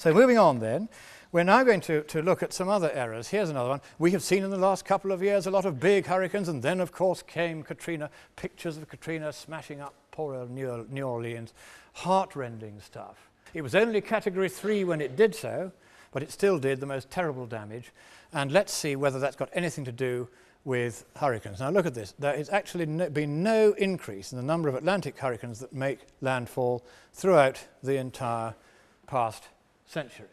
So moving on then, we're now going to look at some other errors. Here's another one. We have seen in the last couple of years a lot of big hurricanes, and then of course came Katrina, pictures of Katrina smashing up poor old New Orleans, heart-rending stuff. It was only category 3 when it did so, but it still did the most terrible damage. And let's see whether that's got anything to do with hurricanes. Now look at this. There has actually been no increase in the number of Atlantic hurricanes that make landfall throughout the entire past century.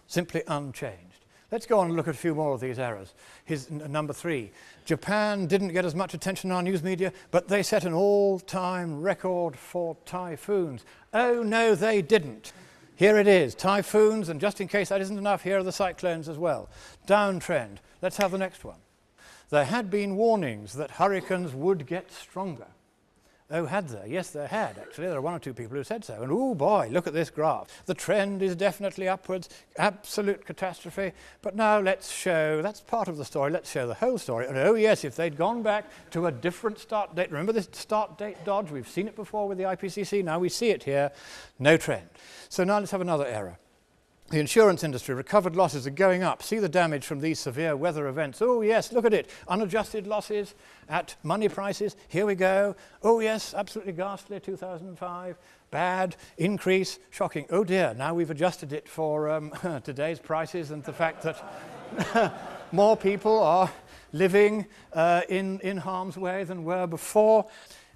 Simply unchanged. Let's go on and look at a few more of these errors. Here's number 3. Japan didn't get as much attention in our news media, but they set an all-time record for typhoons. Oh no, they didn't. Here it is, typhoons, and just in case that isn't enough, here are the cyclones as well. Downtrend. Let's have the next one. There had been warnings that hurricanes would get stronger. Oh, had there? Yes, there had, actually. There are 1 or 2 people who said so. And oh boy, look at this graph. The trend is definitely upwards, absolute catastrophe. But now let's show, that's part of the story, let's show the whole story. And oh yes, if they'd gone back to a different start date, remember this start date dodge? We've seen it before with the IPCC, now we see it here, no trend. So now let's have another error. The insurance industry, recovered losses are going up. See the damage from these severe weather events. Oh yes, look at it. Unadjusted losses at money prices. Here we go. Oh yes, absolutely ghastly, 2005. Bad, increase, shocking. Oh dear, now we've adjusted it for today's prices and the fact that more people are living in harm's way than were before.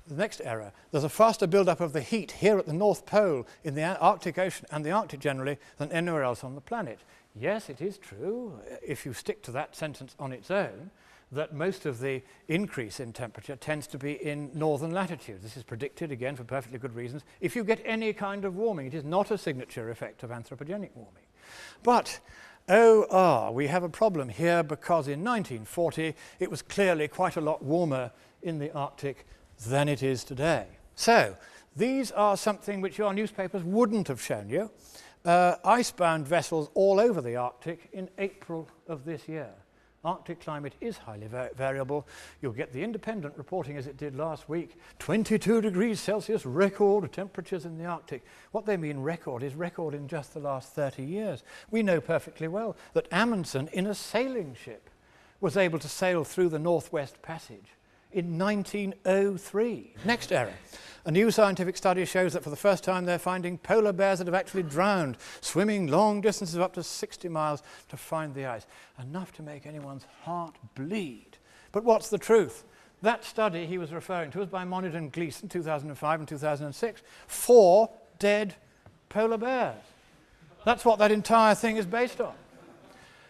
The next error, there's a faster build-up of the heat here at the North Pole in the Arctic Ocean and the Arctic generally than anywhere else on the planet. Yes, it is true, if you stick to that sentence on its own, that most of the increase in temperature tends to be in northern latitudes. This is predicted, again, for perfectly good reasons. If you get any kind of warming, it is not a signature effect of anthropogenic warming. But we have a problem here because in 1940 it was clearly quite a lot warmer in the Arctic than it is today. So, these are something which your newspapers wouldn't have shown you. Icebound vessels all over the Arctic in April of this year. Arctic climate is highly variable. You'll get the Independent reporting as it did last week. 22 degrees Celsius record temperatures in the Arctic. What they mean record is record in just the last 30 years. We know perfectly well that Amundsen in a sailing ship was able to sail through the Northwest Passage in 1903. Next error. A new scientific study shows that for the first time they're finding polar bears that have actually drowned, swimming long distances of up to 60 miles to find the ice. Enough to make anyone's heart bleed. But what's the truth? That study he was referring to was by Monckton and Gleason, 2005 and 2006. 4 dead polar bears. That's what that entire thing is based on.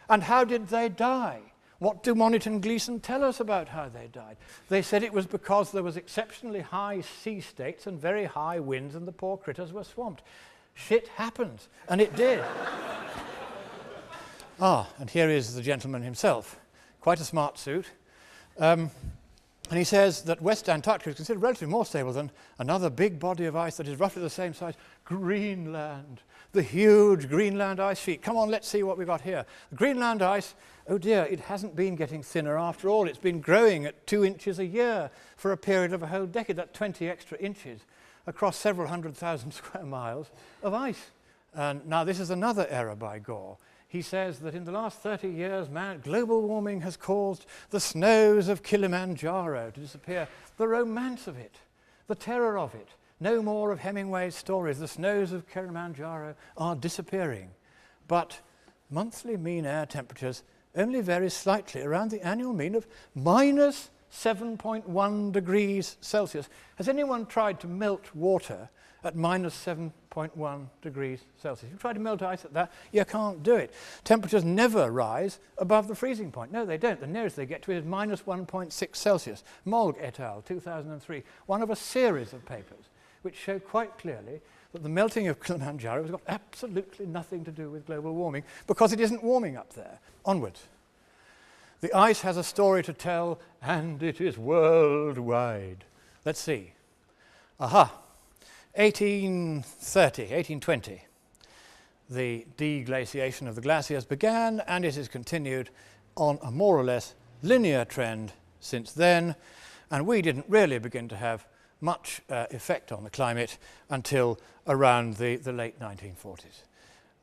And how did they die? What do Monckton and Gleason tell us about how they died? They said it was because there was exceptionally high sea states and very high winds and the poor critters were swamped. Shit happens, and it did. And here is the gentleman himself. Quite a smart suit. And he says that West Antarctica is considered relatively more stable than another big body of ice that is roughly the same size, Greenland. The huge Greenland ice sheet. Come on, let's see what we've got here. The Greenland ice, oh dear, it hasn't been getting thinner after all. It's been growing at 2 inches a year for a period of a whole decade. That's 20 extra inches across several 100,000 square miles of ice. And now this is another error by Gore. He says that in the last 30 years, global warming has caused the snows of Kilimanjaro to disappear. The romance of it, the terror of it. No more of Hemingway's stories. The snows of Kilimanjaro are disappearing. But monthly mean air temperatures only vary slightly around the annual mean of minus 7.1 degrees Celsius. Has anyone tried to melt water at minus 7.1 degrees Celsius? If you try to melt ice at that, you can't do it. Temperatures never rise above the freezing point. No, they don't. The nearest they get to it is minus 1.6 Celsius. Molg et al., 2003, one of a series of papers which show quite clearly that the melting of Kilimanjaro has got absolutely nothing to do with global warming because it isn't warming up there. Onwards. The ice has a story to tell and it is worldwide. Let's see. 1830, 1820. The deglaciation of the glaciers began and it has continued on a more or less linear trend since then, and we didn't really begin to have much effect on the climate until around the late 1940s.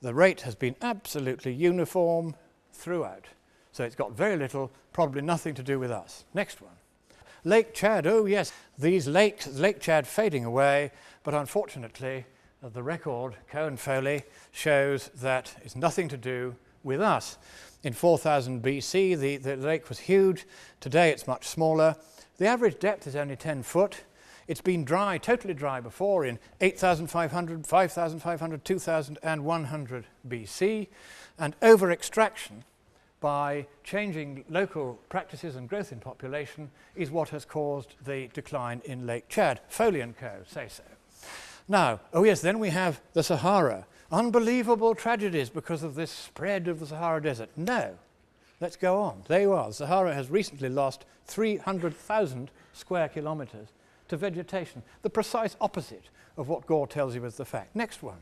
the rate has been absolutely uniform throughout. So it's got very little, probably nothing to do with us. Next one. Lake Chad, oh yes, these lakes, Lake Chad fading away, but unfortunately the record, Cohen Foley, shows that it's nothing to do with us. In 4000 BC, the lake was huge. Today it's much smaller. The average depth is only 10 foot. It's been dry, totally dry before in 8500, 5500, 2100 BC, and over-extraction by changing local practices and growth in population is what has caused the decline in Lake Chad. Foley and Co. say so. Now, oh yes, then we have the Sahara. Unbelievable tragedies because of this spread of the Sahara Desert. No, let's go on. There you are. The Sahara has recently lost 300,000 square kilometres to vegetation, the precise opposite of what Gore tells you is the fact. Next one.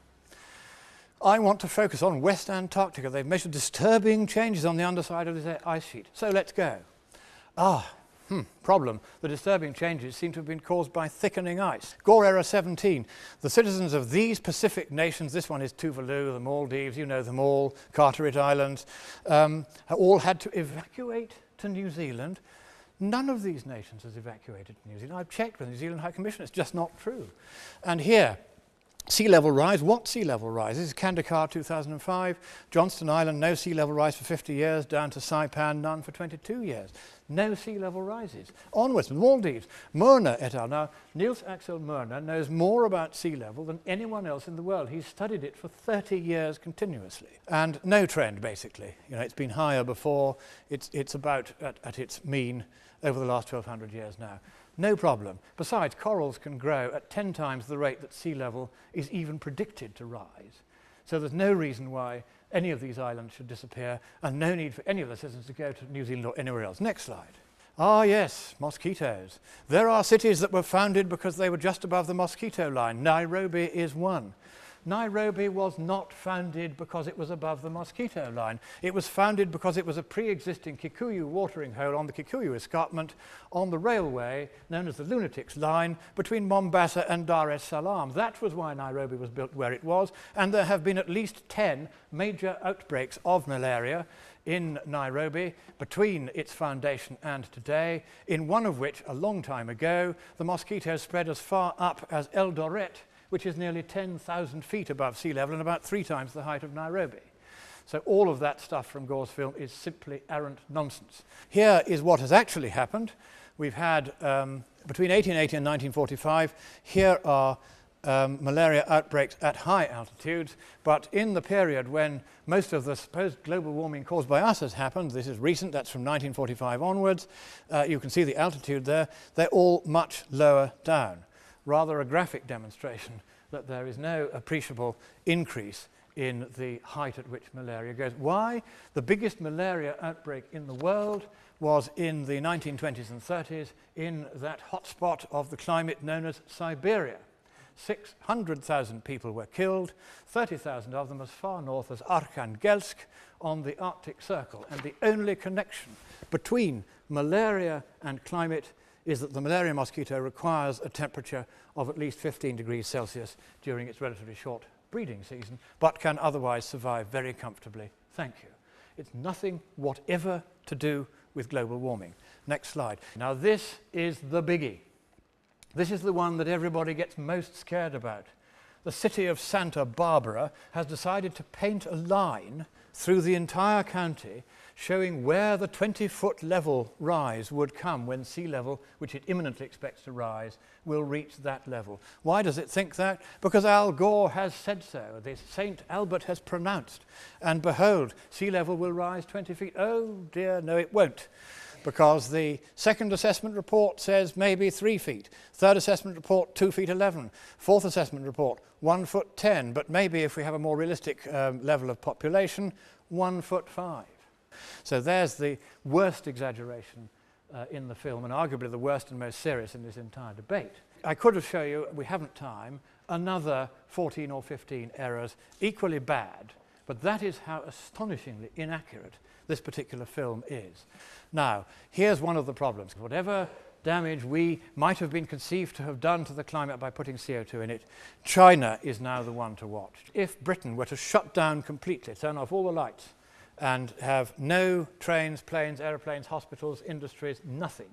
I want to focus on West Antarctica. They've measured disturbing changes on the underside of this ice sheet. So let's go. Problem. The disturbing changes seem to have been caused by thickening ice. Gore Era 17. The citizens of these Pacific nations, this one is Tuvalu, the Maldives, you know them all, Carteret Islands, all had to evacuate to New Zealand. None of these nations has evacuated to New Zealand. I've checked with the New Zealand High Commission, it's just not true. And here, sea level rise. What sea level rise? This is Kandahar 2005. Johnston Island, no sea level rise for 50 years, down to Saipan, none for 22 years. No sea level rises. Onwards, Maldives, Myrna et al. Now, Niels Axel Myrna knows more about sea level than anyone else in the world. He's studied it for 30 years continuously. And no trend, basically. You know, it's been higher before. It's about at its mean over the last 1,200 years now. No problem. Besides, corals can grow at 10 times the rate that sea level is even predicted to rise. So there's no reason why any of these islands should disappear, and no need for any of the citizens to go to New Zealand or anywhere else. Next slide. Ah yes, mosquitoes. There are cities that were founded because they were just above the mosquito line. Nairobi is one. Nairobi was not founded because it was above the mosquito line. It was founded because it was a pre-existing Kikuyu watering hole on the Kikuyu escarpment on the railway known as the Lunatics Line between Mombasa and Dar es Salaam. That was why Nairobi was built where it was, and there have been at least 10 major outbreaks of malaria in Nairobi between its foundation and today, in one of which, a long time ago, the mosquitoes spread as far up as Eldoret, which is nearly 10,000 feet above sea level and about 3 times the height of Nairobi. So all of that stuff from Gore's film is simply arrant nonsense. Here is what has actually happened. We've had, between 1880 and 1945, here are malaria outbreaks at high altitudes, but in the period when most of the supposed global warming caused by us has happened, this is recent, that's from 1945 onwards, you can see the altitude there, they're all much lower down. Rather a graphic demonstration that there is no appreciable increase in the height at which malaria goes. Why? The biggest malaria outbreak in the world was in the 1920s and 30s in that hotspot of the climate known as Siberia. 600,000 people were killed, 30,000 of them as far north as Arkhangelsk on the Arctic Circle. And the only connection between malaria and climate is that the malaria mosquito requires a temperature of at least 15 degrees Celsius during its relatively short breeding season, but can otherwise survive very comfortably. Thank you. It's nothing whatever to do with global warming. Next slide. Now this is the biggie. This is the one that everybody gets most scared about. The city of Santa Barbara has decided to paint a line through the entire county showing where the 20-foot level rise would come when sea level, which it imminently expects to rise, will reach that level. Why does it think that? Because Al Gore has said so. The St. Albert has pronounced. And behold, sea level will rise 20 feet. Oh dear, no it won't. Because the second assessment report says maybe 3 feet. Third assessment report, 2 feet 11. Fourth assessment report, 1 foot 10. But maybe if we have a more realistic level of population, 1 foot 5. So there's the worst exaggeration in the film, and arguably the worst and most serious in this entire debate. I could have shown you, we haven't time, another 14 or 15 errors, equally bad, but that is how astonishingly inaccurate this particular film is. Now, here's one of the problems. Whatever damage we might have been conceived to have done to the climate by putting CO2 in it, China is now the one to watch. If Britain were to shut down completely, turn off all the lights, and have no trains, planes, aeroplanes, hospitals, industries, nothing,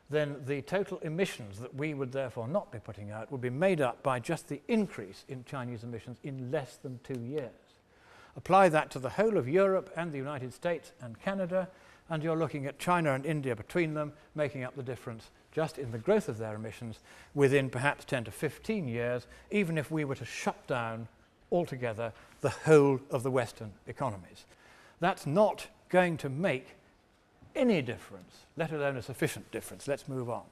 then the total emissions that we would therefore not be putting out would be made up by just the increase in Chinese emissions in less than 2 years. Apply that to the whole of Europe and the United States and Canada, and you're looking at China and India between them, making up the difference just in the growth of their emissions within perhaps 10 to 15 years, even if we were to shut down altogether the whole of the Western economies. That's not going to make any difference, let alone a sufficient difference. Let's move on.